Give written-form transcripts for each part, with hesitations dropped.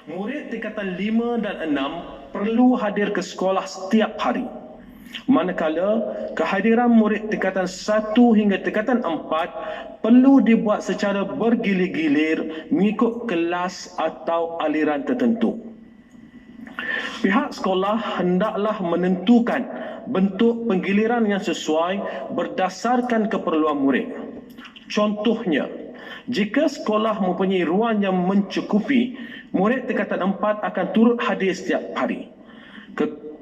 Murid tingkatan 5 dan 6 perlu hadir ke sekolah setiap hari. Manakala kehadiran murid tingkatan 1 hingga tingkatan 4 perlu dibuat secara bergilir-gilir mengikut kelas atau aliran tertentu. Pihak sekolah hendaklah menentukan bentuk penggiliran yang sesuai berdasarkan keperluan murid. Contohnya, jika sekolah mempunyai ruang yang mencukupi, murid tingkatan 4 akan turut hadir setiap hari.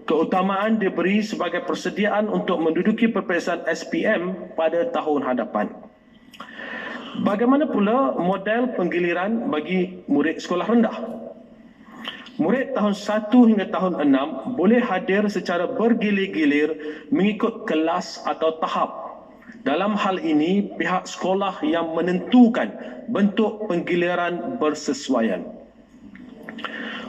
Keutamaan diberi sebagai persediaan untuk menduduki peperiksaan SPM pada tahun hadapan. Bagaimana pula model penggiliran bagi murid sekolah rendah? Murid tahun 1 hingga tahun 6 boleh hadir secara bergilir-gilir mengikut kelas atau tahap. Dalam hal ini, pihak sekolah yang menentukan bentuk penggiliran bersesuaian.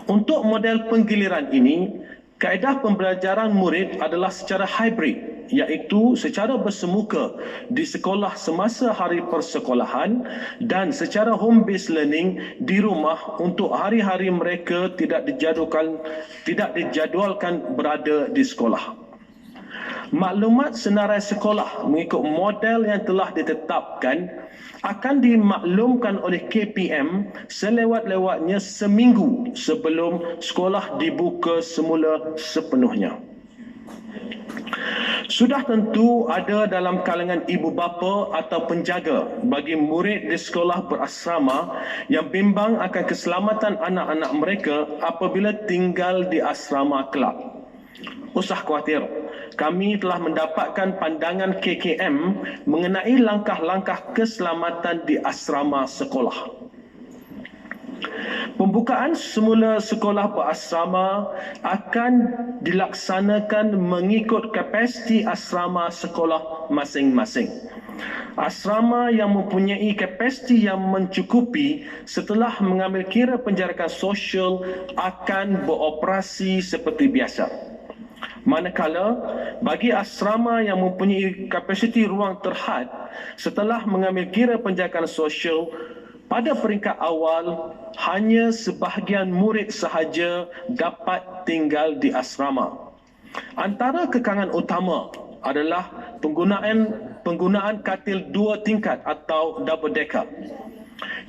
Untuk model penggiliran ini, kaedah pembelajaran murid adalah secara hybrid, iaitu secara bersemuka di sekolah semasa hari persekolahan dan secara home based learning di rumah untuk hari-hari mereka tidak dijadualkan berada di sekolah. Maklumat senarai sekolah mengikut model yang telah ditetapkan akan dimaklumkan oleh KPM selewat-lewatnya seminggu sebelum sekolah dibuka semula sepenuhnya. Sudah tentu ada dalam kalangan ibu bapa atau penjaga bagi murid di sekolah berasrama yang bimbang akan keselamatan anak-anak mereka apabila tinggal di asrama kelak. Usah khawatir, kami telah mendapatkan pandangan KKM mengenai langkah-langkah keselamatan di asrama sekolah. Pembukaan semula sekolah berasrama akan dilaksanakan mengikut kapasiti asrama sekolah masing-masing. Asrama yang mempunyai kapasiti yang mencukupi setelah mengambil kira penjarakan sosial akan beroperasi seperti biasa. Manakala bagi asrama yang mempunyai kapasiti ruang terhad setelah mengambil kira penjagaan sosial, pada peringkat awal hanya sebahagian murid sahaja dapat tinggal di asrama. Antara kekangan utama adalah penggunaan katil 2 tingkat atau double decker.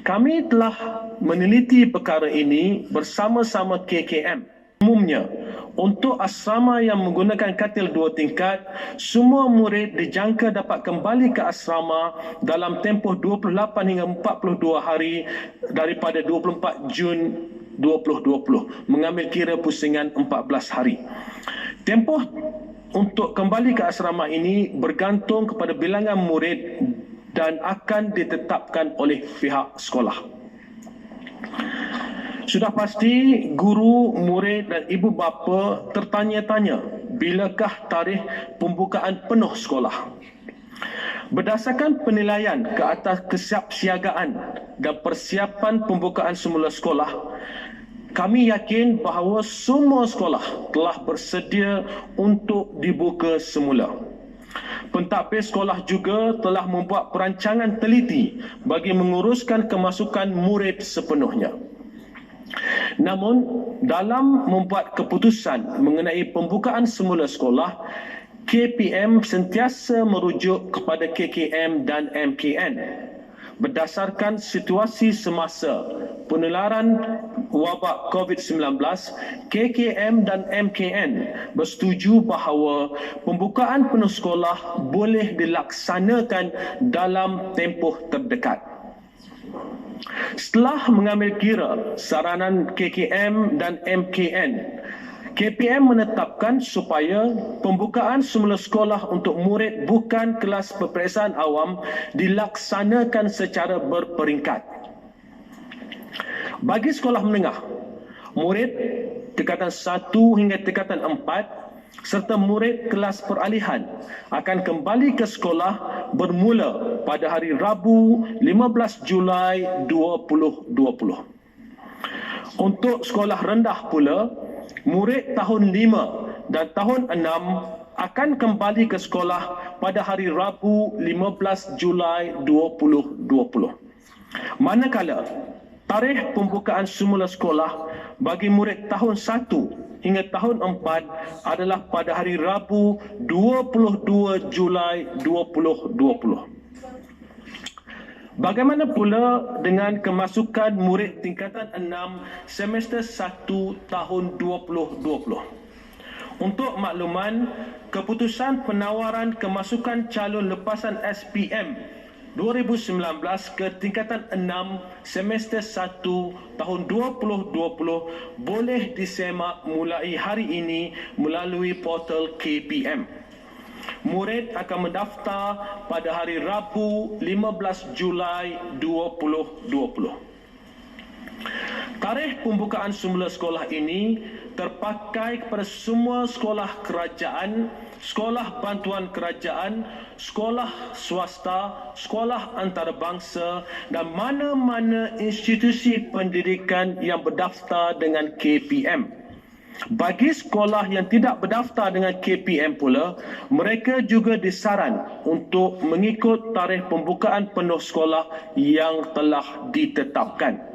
Kami telah meneliti perkara ini bersama-sama KKM. Umumnya, untuk asrama yang menggunakan katil 2 tingkat, semua murid dijangka dapat kembali ke asrama dalam tempoh 28 hingga 42 hari daripada 24 Jun 2020, mengambil kira pusingan 14 hari. Tempoh untuk kembali ke asrama ini bergantung kepada bilangan murid dan akan ditetapkan oleh pihak sekolah. Sudah pasti guru, murid dan ibu bapa tertanya-tanya bilakah tarikh pembukaan penuh sekolah. Berdasarkan penilaian ke atas kesiapsiagaan dan persiapan pembukaan semula sekolah, kami yakin bahawa semua sekolah telah bersedia untuk dibuka semula. Pentadbir sekolah juga telah membuat perancangan teliti bagi menguruskan kemasukan murid sepenuhnya. Namun, dalam membuat keputusan mengenai pembukaan semula sekolah, KPM sentiasa merujuk kepada KKM dan MKN. Berdasarkan situasi semasa penularan wabak COVID-19, KKM dan MKN bersetuju bahawa pembukaan penuh sekolah boleh dilaksanakan dalam tempoh terdekat. Setelah mengambil kira saranan KKM dan MKN, KPM menetapkan supaya pembukaan semula sekolah untuk murid bukan kelas peperiksaan awam dilaksanakan secara berperingkat. Bagi sekolah menengah, murid tingkatan 1 hingga tingkatan 4 serta murid kelas peralihan akan kembali ke sekolah bermula pada hari Rabu 15 Julai 2020. Untuk sekolah rendah pula, murid tahun 5 dan tahun 6 akan kembali ke sekolah pada hari Rabu 15 Julai 2020. Manakala Tarikh pembukaan semula sekolah bagi murid tahun 1 hingga tahun 4 adalah pada hari Rabu 22 Julai 2020. Bagaimana pula dengan kemasukan murid tingkatan 6 semester 1 tahun 2020? Untuk makluman, keputusan penawaran kemasukan calon lepasan SPM 2019 ke tingkatan 6 semester 1 tahun 2020 boleh disemak mulai hari ini melalui portal KPM. Murid akan mendaftar pada hari Rabu 15 Julai 2020. Tarikh pembukaan semula sekolah ini terpakai kepada semua sekolah kerajaan, sekolah bantuan kerajaan, sekolah swasta, sekolah antarabangsa dan mana-mana institusi pendidikan yang berdaftar dengan KPM. Bagi sekolah yang tidak berdaftar dengan KPM pula, mereka juga disaran untuk mengikut tarikh pembukaan penuh sekolah yang telah ditetapkan.